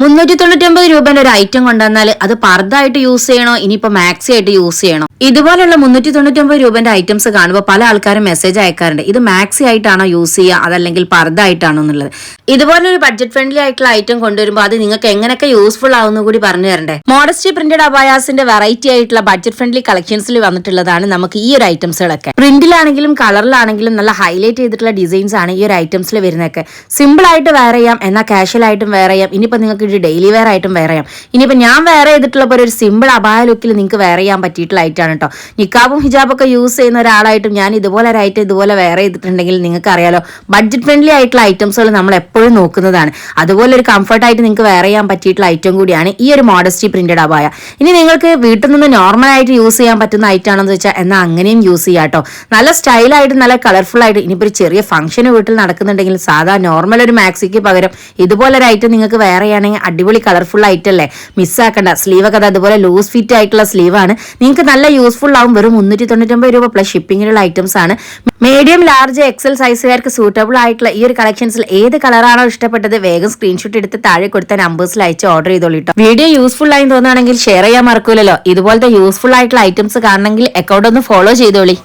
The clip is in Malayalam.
399 രൂപേന്റെ ഒരു ഐറ്റം കൊണ്ടുവന്നാൽ അത് പർദ്ദായിട്ട് യൂസ് ചെയ്യണോ ഇനിയിപ്പോ മാക്സി ആയിട്ട് യൂസ് ചെയ്യണോ? ഇതുപോലുള്ള 399 രൂപന്റെ ഐറ്റംസ് കാണുമ്പോൾ പല ആൾക്കാരും മെസ്സേജ് അയക്കാറുണ്ട്, ഇത് മാക്സി ആയിട്ടാണോ യൂസ് ചെയ്യുക അതല്ലെങ്കിൽ പർദ്ദ ആയിട്ടാണോ എന്നുള്ളത്. ഇതുപോലൊരു ബഡ്ജറ്റ് ഫ്രണ്ട്ലി ആയിട്ടുള്ള ഐറ്റം കൊണ്ടുവരുമ്പോൾ അത് നിങ്ങൾക്ക് എങ്ങനെയൊക്കെ യൂസ്ഫുൾ ആവുന്ന കൂടി പറഞ്ഞു തരണ്ടേ. മോഡസ്റ്റി പ്രിന്റഡ് അബായാസിന്റെ വെറൈറ്റി ആയിട്ടുള്ള ബഡ്ജറ്റ് ഫ്രണ്ട്ലി കളക്ഷൻസിൽ വന്നിട്ടുള്ളതാണ് നമുക്ക് ഈ ഒരു ഐറ്റംസുകളൊക്കെ. പ്രിന്റിലാണെങ്കിലും കളറിലാണെങ്കിലും നല്ല ഹൈലൈറ്റ് ചെയ്തിട്ടുള്ള ഡിസൈൻസ് ആണ് ഈ ഒരു ഐറ്റംസിൽ വരുന്നതൊക്കെ. സിമ്പിൾ ആയിട്ട് വെയർ ചെയ്യാം, എന്നാൽ കാഷ്വൽ ആയിട്ടും വെയർ ചെയ്യാം. ഇനിയിപ്പോ നിങ്ങൾക്ക് ഡെയിലി വെയർ ആയിട്ടും വെയർ ചെയ്യാം. ഇനിയിപ്പോ ഞാൻ വെയർ ചെയ്തിട്ടുള്ളപ്പോൾ ഒരു സിമ്പിൾ അബായ ലുക്കിൽ നിങ്ങൾക്ക് വെയർ ചെയ്യാൻ പറ്റിയിട്ടുള്ള ഐറ്റമാണ് കേട്ടോ. നിക്കാബും ഹിജാബൊക്കെ യൂസ് ചെയ്യുന്ന ഒരാളായിട്ടും ഞാൻ ഇതുപോലെ ഒരു ഐറ്റം ഇതുപോലെ വെയർ ചെയ്തിട്ടുണ്ടെങ്കിൽ നിങ്ങൾക്ക് അറിയാലോ, ബഡ്ജറ്റ് ഫ്രണ്ട്ലി ആയിട്ടുള്ള ഐറ്റംസുകൾ നമ്മൾ എപ്പോഴും നോക്കുന്നതാണ്. അതുപോലെ ഒരു കംഫർട്ടായിട്ട് നിങ്ങൾക്ക് വെയർ ചെയ്യാൻ പറ്റിയിട്ടുള്ള ഐറ്റം കൂടിയാണ് ഈ ഒരു മോഡസ്റ്റി പ്രിന്റഡ് അബായ. ഇനി നിങ്ങൾക്ക് വീട്ടിൽ നിന്ന് നോർമൽ ആയിട്ട് യൂസ് ചെയ്യാൻ പറ്റുന്ന ഐറ്റം ആണെന്ന് വെച്ചാൽ എന്നാൽ അങ്ങനെയും യൂസ് ചെയ്യാം കേട്ടോ. നല്ല സ്റ്റൈലായിട്ട് നല്ല കളർഫുൾ ആയിട്ട്. ഇനിയിപ്പോൾ ഒരു ചെറിയ ഫംഗ്ഷന് വീട്ടിൽ നടക്കുന്നുണ്ടെങ്കിൽ സാധാ നോർമൽ ഒരു മാക്സിക്ക് പകരം ഇതുപോലെ ഒരു ഐറ്റം നിങ്ങൾക്ക് വെയർ ചെയ്യുകയാണെങ്കിൽ അടിപൊളി കളർഫുൾ ആയിട്ട് അല്ലേ, മിസ്സാക്കണ്ട. സ്ലീവ് ഒക്കെ അതുപോലെ ലൂസ് ഫിറ്റ് ആയിട്ടുള്ള സ്ലീവ് ആണ്, നിങ്ങൾക്ക് നല്ല യൂസ്ഫുൾ ആവും. വെറും 399 രൂപ പ്ലസ് ഷിപ്പിങ്ങിലുള്ള ഐറ്റംസ് ആണ്. മീഡിയം ലാർജ് എക്സൽ സൈസുകാർക്ക് സൂട്ടബിൾ ആയിട്ടുള്ള ഈ ഒരു കളക്ഷൻസിൽ ഏത് കളറാണോ ഇഷ്ടപ്പെട്ടത് വേഗം സ്ക്രീൻഷോട്ട് എടുത്ത് താഴെ കൊടുത്ത നമ്പേഴ്സിൽ അയച്ച് ഓർഡർ ചെയ്തോളിട്ടോ. വീഡിയോ യൂസ്ഫുൾ ആയി തോന്നുകയാണെങ്കിൽ ഷെയർ ചെയ്യാൻ മറക്കൂലല്ലോ. ഇതുപോലത്തെ യൂസ്ഫുൾ ആയിട്ടുള്ള ഐറ്റംസ് കാണണമെങ്കിൽ അക്കൗണ്ട് ഒന്ന് ഫോളോ ചെയ്തോളി.